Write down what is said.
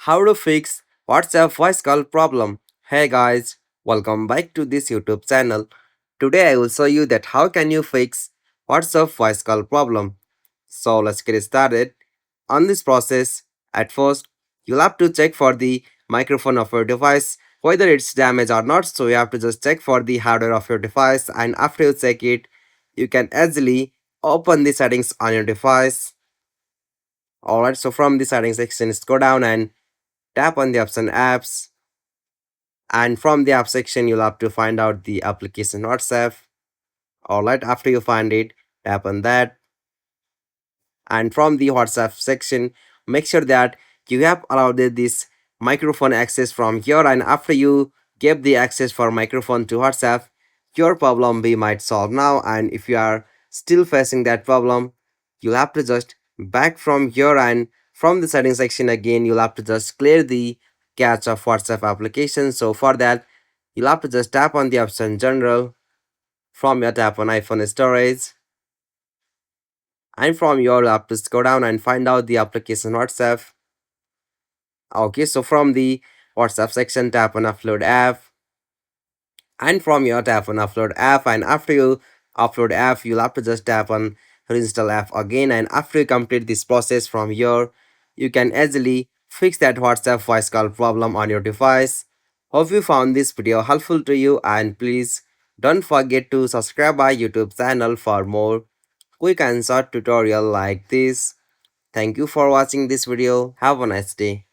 how to fix WhatsApp voice call problem. Hey guys, welcome back to this YouTube channel. Today I will show you that how can you fix WhatsApp voice call problem. So let's get started. On this process, at first, you'll have to check for the microphone of your device, whether it's damaged or not. So you have to just check for the hardware of your device, and after you check it, you can easily open the settings on your device. Alright, so from the settings section, go down and tap on the option apps, and from the app section you'll have to find out the application WhatsApp. Alright, after you find it, tap on that, and from the WhatsApp section make sure that you have allowed this microphone access from here, and after you give the access for microphone to WhatsApp, your problem be might solve now. And if you are still facing that problem, you'll have to just back from here, and from the settings section again you'll have to just clear the cache of WhatsApp application. So for that, you'll have to just tap on the option general, from your tap on iPhone storage, and from your app to go down and find out the application WhatsApp. Okay, so from the WhatsApp section, tap on upload app, and from your tap on upload app, and after you upload app, you'll have to just tap on reinstall app again, and after you complete this process from here, you can easily fix that WhatsApp voice call problem on your device. Hope you found this video helpful to you, and please don't forget to subscribe our YouTube channel for more quick and short tutorial like this. Thank you for watching this video. Have a nice day.